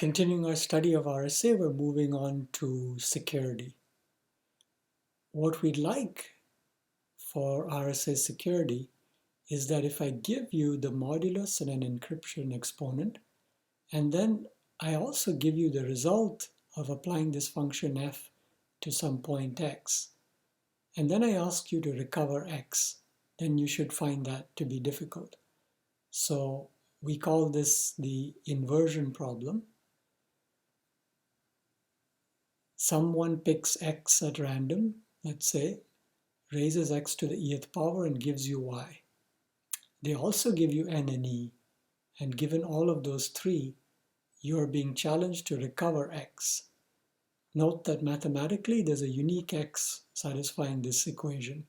Continuing our study of RSA, we're moving on to security. What we'd like for RSA security is that if I give you the modulus and an encryption exponent, and then I also give you the result of applying this function f to some point x, and then I ask you to recover x, then you should find that to be difficult. So we call this the inversion problem. Someone picks x at random, let's say, raises x to the eth power and gives you y. They also give you n and e, and given all of those three, you are being challenged to recover x. Note that mathematically there's a unique x satisfying this equation.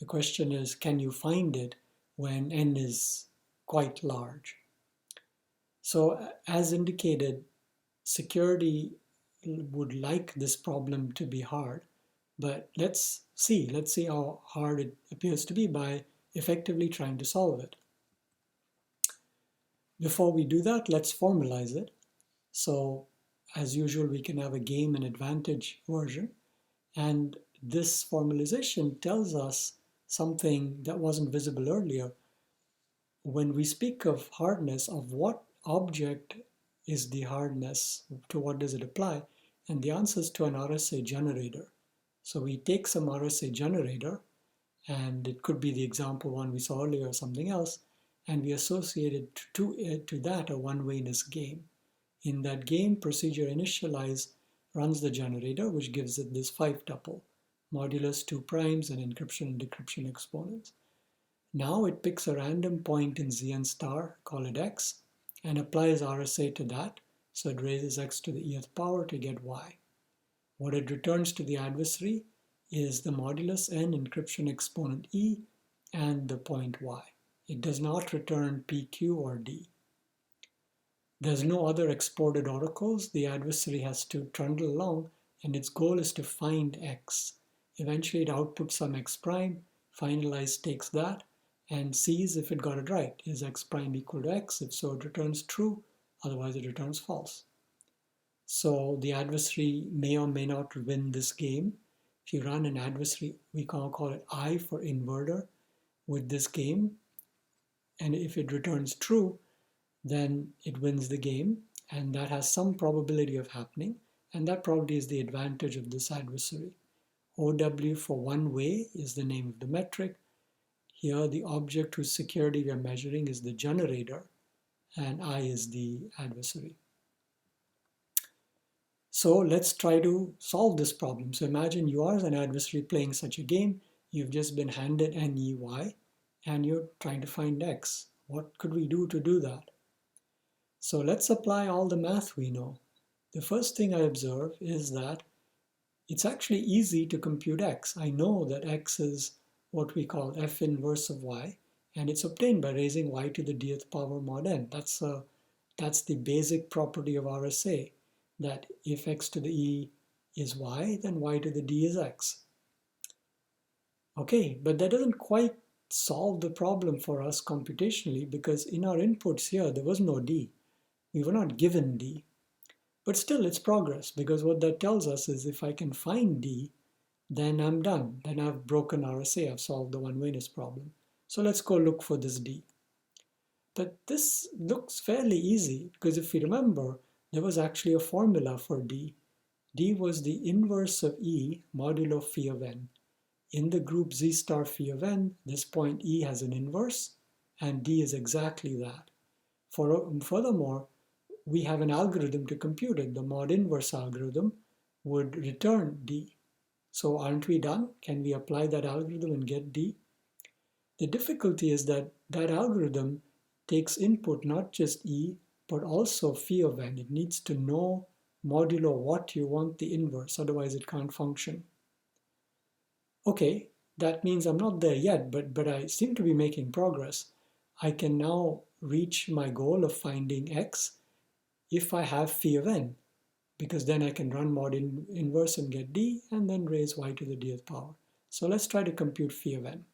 The question is, can you find it when n is quite large? So as indicated, security would like this problem to be hard, but let's see how hard it appears to be by effectively trying to solve it. Before we do that, let's formalize it. So as usual, we can have a game and advantage version, and this formalization tells us something that wasn't visible earlier. When we speak of hardness, of what object is the hardness, to what does it apply? And the answer is to an RSA generator. So we take some RSA generator, and it could be the example one we saw earlier or something else, and we associated to that a one-wayness game. In that game, procedure initialize runs the generator, which gives it this 5-tuple, modulus 2 primes and encryption and decryption exponents. Now it picks a random point in Zn star, call it x, and applies RSA to that, so it raises x to the eth power to get y. What it returns to the adversary is the modulus n encryption exponent e and the point y. It does not return p, q, or d. There's no other exported oracles. The adversary has to trundle along, and its goal is to find x. Eventually it outputs some x prime, finalize takes that, and sees if it got it right. Is x prime equal to x? If so, it returns true, otherwise it returns false. So the adversary may or may not win this game. If you run an adversary, we can call it I for inverter with this game, and if it returns true, then it wins the game, and that has some probability of happening, and that probably is the advantage of this adversary. OW for one way is the name of the metric. Here the object whose security we are measuring is the generator, and I is the adversary. So let's try to solve this problem. So imagine you are an adversary playing such a game. You've just been handed an EY, and you're trying to find x. What could we do to do that? So let's apply all the math we know. The first thing I observe is that it's actually easy to compute x. I know that x is what we call f inverse of y, and it's obtained by raising y to the dth power mod n. That's the basic property of RSA, that if x to the e is y, then y to the d is x. Okay, but that doesn't quite solve the problem for us computationally, because in our inputs here, there was no d. We were not given d. But still, it's progress, because what that tells us is if I can find d, then I'm done. Then I've broken RSA, I've solved the one-wayness problem. So let's go look for this d. But this looks fairly easy, because if you remember, there was actually a formula for d. d was the inverse of e modulo phi of n. In the group z star phi of n, this point e has an inverse, and d is exactly that. Furthermore, we have an algorithm to compute it. The mod inverse algorithm would return d. So aren't we done? Can we apply that algorithm and get d? The difficulty is that that algorithm takes input not just e, but also phi of n. It needs to know modulo what you want the inverse, otherwise it can't function. Okay, that means I'm not there yet, but I seem to be making progress. I can now reach my goal of finding x if I have phi of n, because then I can run mod inverse and get d, and then raise y to the dth power. So let's try to compute phi of n.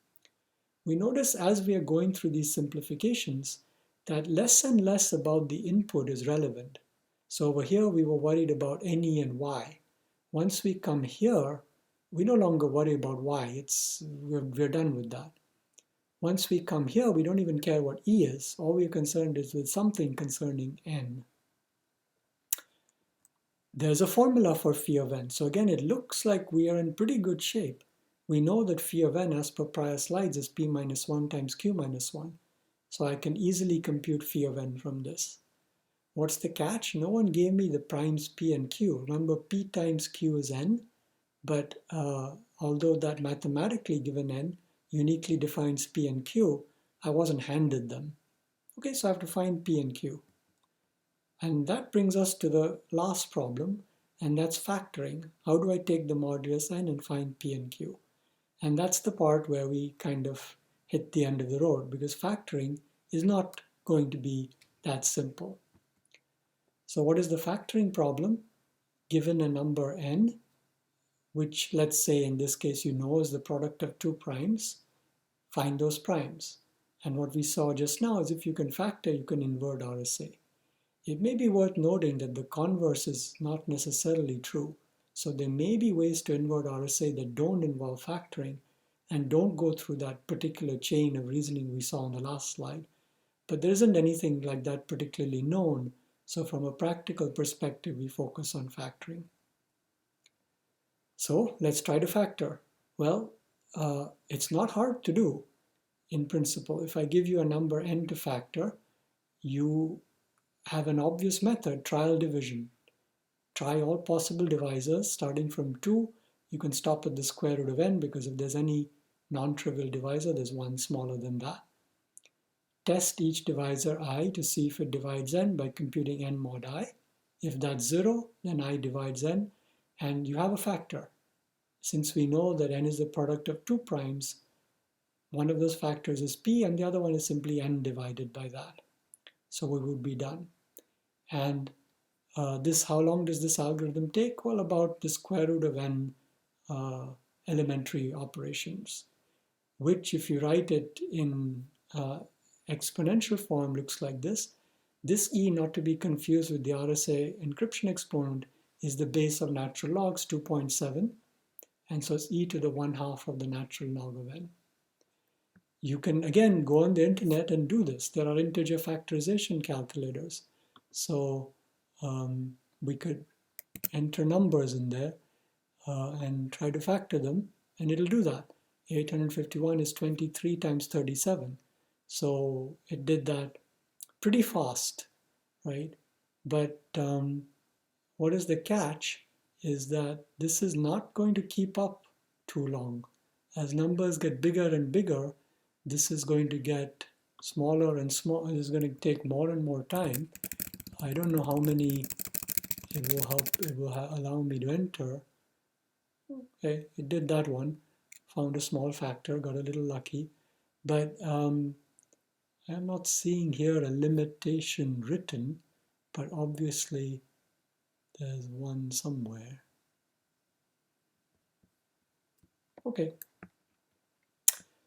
We notice as we are going through these simplifications that less and less about the input is relevant. So over here, we were worried about NE and Y. Once we come here, we no longer worry about Y. We're done with that. Once we come here, we don't even care what E is. All we're concerned is with something concerning N. There's a formula for phi of n. So again, it looks like we are in pretty good shape. We know that phi of n, as per prior slides, is p minus 1 times q minus 1. So I can easily compute phi of n from this. What's the catch? No one gave me the primes p and q. Remember, p times q is n, but although that mathematically given n uniquely defines p and q, I wasn't handed them. Okay, so I have to find p and q. And that brings us to the last problem, and that's factoring. How do I take the modulus n and find p and q? And that's the part where we kind of hit the end of the road, because factoring is not going to be that simple. So what is the factoring problem? Given a number n, which let's say in this case you know is the product of two primes, find those primes. And what we saw just now is if you can factor, you can invert RSA. It may be worth noting that the converse is not necessarily true. So there may be ways to invert RSA that don't involve factoring and don't go through that particular chain of reasoning we saw on the last slide. But there isn't anything like that particularly known. So from a practical perspective, we focus on factoring. So let's try to factor. Well, it's not hard to do in principle. If I give you a number n to factor, you have an obvious method, trial division. Try all possible divisors starting from 2. You can stop at the square root of n because if there's any non-trivial divisor, there's one smaller than that. Test each divisor I to see if it divides n by computing n mod I. If that's 0, then I divides n, and you have a factor. Since we know that n is the product of two primes, one of those factors is p and the other one is simply n divided by that. So we would be done. And how long does this algorithm take? Well, about the square root of n elementary operations, which if you write it in exponential form looks like this. This e, not to be confused with the RSA encryption exponent, is the base of natural logs, 2.7. And so it's e to the 1/2 of the natural log of n. You can, again, go on the internet and do this. There are integer factorization calculators. So we could enter numbers in there and try to factor them, and it'll do that. 851 is 23 times 37. So it did that pretty fast, right? But what is the catch is that this is not going to keep up too long. As numbers get bigger and bigger, this is going to get smaller and smaller. It's going to take more and more time. I don't know how many it will allow me to enter. Okay, it did that one. Found a small factor, got a little lucky. But I'm not seeing here a limitation written, but obviously there's one somewhere. Okay.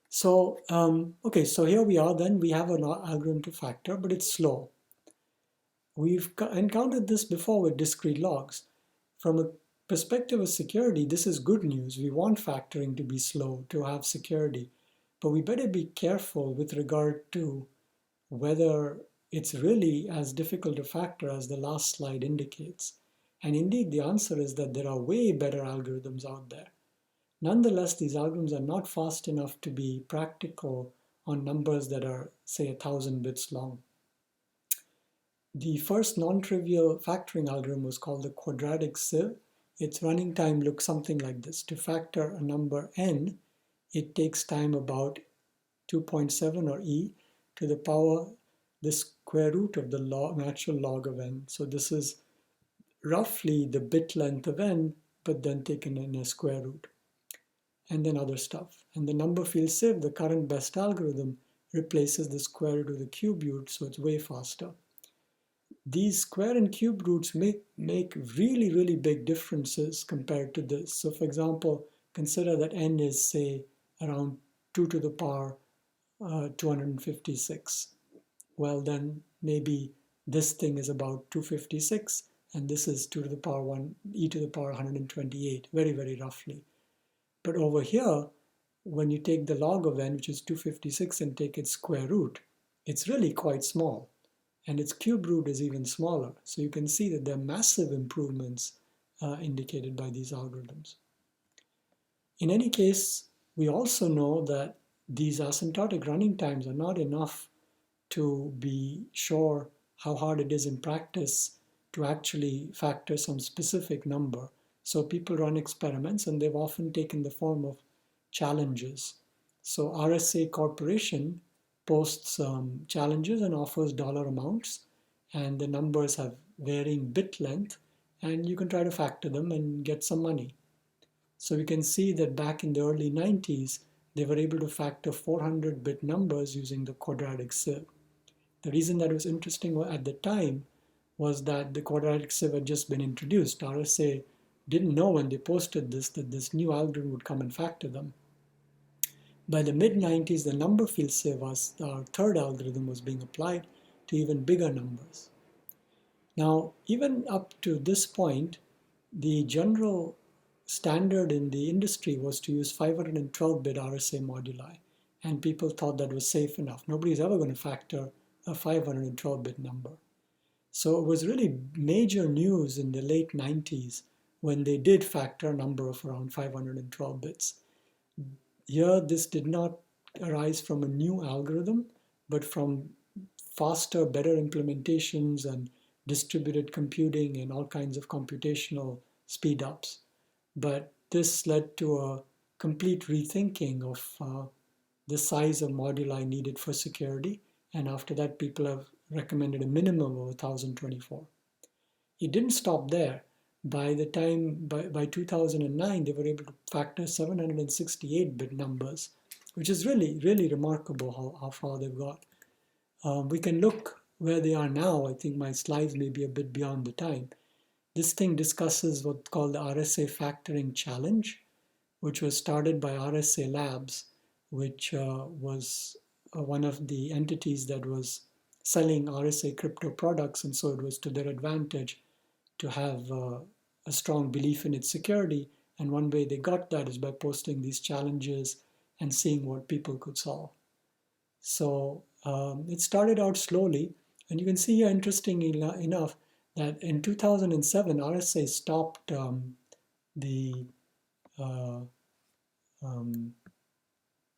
So, so here we are then. We have an algorithm to factor, but it's slow. We've encountered this before with discrete logs. From a perspective of security, this is good news. We want factoring to be slow, to have security. But we better be careful with regard to whether it's really as difficult to factor as the last slide indicates. And indeed, the answer is that there are way better algorithms out there. Nonetheless, these algorithms are not fast enough to be practical on numbers that are, say, 1,000 bits long. The first non-trivial factoring algorithm was called the quadratic sieve. Its running time looks something like this. To factor a number n, it takes time about 2.7 or e to the power the square root of the natural log of n. So this is roughly the bit length of n, but then taken in a square root. And then other stuff. And the number field sieve, the current best algorithm, replaces the square root of the cube root, so it's way faster. These square and cube roots make really, really big differences compared to this. So for example, consider that n is, say, around 2 to the power 256. Well, then maybe this thing is about 256. and this is 2 to the power 1, e to the power 128, very, very roughly. But over here, when you take the log of n, which is 256, and take its square root, it's really quite small. And its cube root is even smaller. So you can see that there are massive improvements indicated by these algorithms. In any case, we also know that these asymptotic running times are not enough to be sure how hard it is in practice to actually factor some specific number. So people run experiments, and they've often taken the form of challenges. So RSA Corporation posts challenges and offers dollar amounts, and the numbers have varying bit length, and you can try to factor them and get some money. So we can see that back in the early 90s, they were able to factor 400-bit numbers using the quadratic sieve. The reason that was interesting at the time was that the quadratic sieve had just been introduced. RSA didn't know when they posted this that this new algorithm would come and factor them. By the mid-90s, the number field sieve, our third algorithm, was being applied to even bigger numbers. Now, even up to this point, the general standard in the industry was to use 512-bit RSA moduli, and people thought that was safe enough. Nobody's ever going to factor a 512-bit number. So it was really major news in the late 90s when they did factor a number of around 512 bits. Here, this did not arise from a new algorithm, but from faster, better implementations and distributed computing and all kinds of computational speed-ups. But this led to a complete rethinking of the size of moduli needed for security. And after that, people have recommended a minimum of 1024. It didn't stop there. By 2009, they were able to factor 768-bit numbers, which is really, really remarkable how far they've got. We can look where they are now. I think my slides may be a bit beyond the time. This thing discusses what's called the RSA Factoring Challenge, which was started by RSA Labs, which was one of the entities that was selling RSA crypto products, and so it was to their advantage to have a strong belief in its security. And one way they got that is by posting these challenges and seeing what people could solve. So it started out slowly, and you can see here, interestingly enough, that in 2007, RSA stopped the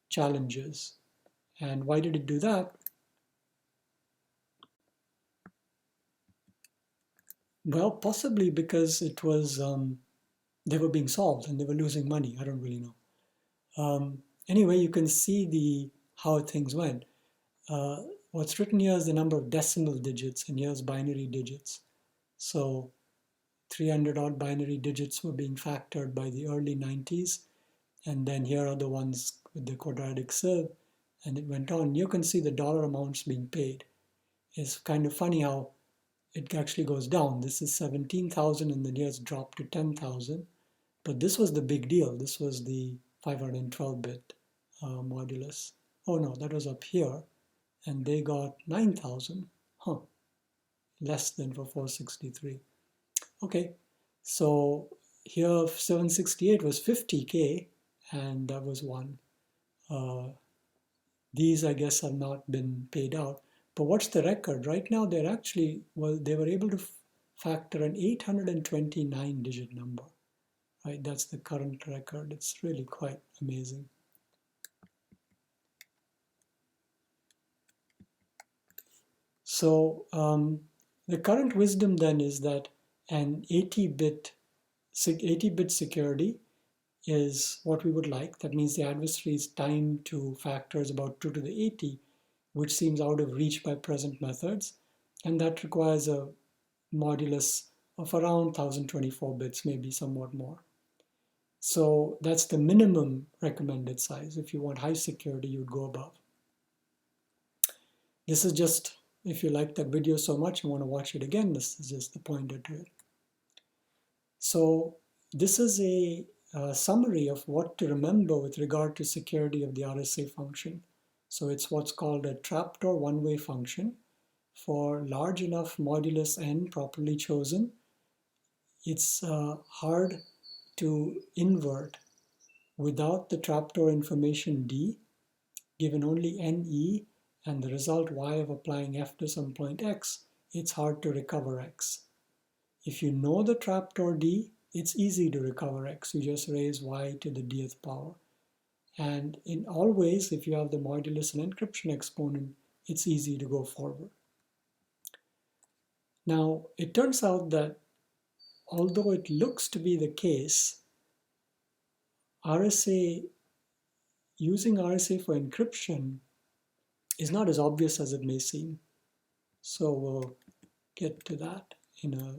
challenges. And why did it do that? Well, possibly because it was they were being solved and they were losing money. I don't really know. Anyway, you can see how things went. What's written here is the number of decimal digits, and here's binary digits. So 300 odd binary digits were being factored by the early 90s. And then here are the ones with the quadratic sieve, and it went on. You can see the dollar amounts being paid. It's kind of funny how it actually goes down. This is 17,000, and then here it's dropped to 10,000. But this was the big deal. This was the 512-bit modulus. Oh no, that was up here, and they got 9,000. Huh, less than for 463. Okay, so here 768 was 50K, and that was one. These, I guess, have not been paid out. But what's the record? Right now, they're actually, well, they were able to factor an 829-digit number. Right, that's the current record. It's really quite amazing. So the current wisdom then is that an 80-bit security is what we would like. That means the adversary's time to factor is about 2 to the 80, which seems out of reach by present methods. And that requires a modulus of around 1024 bits, maybe somewhat more. So that's the minimum recommended size. If you want high security, you'd go above. This is just, if you like that video so much and want to watch it again, this is just the pointer to it. So this is a summary of what to remember with regard to security of the RSA function. So it's what's called a trapdoor one-way function. For large enough modulus n properly chosen, it's hard to invert without the trapdoor information D, given only NE and the result Y of applying F to some point X, it's hard to recover X. If you know the trapdoor D, it's easy to recover X. You just raise Y to the Dth power. And in all ways, if you have the modulus and encryption exponent, it's easy to go forward. Now, it turns out that although it looks to be the case, using RSA for encryption is not as obvious as it may seem. So we'll get to that in a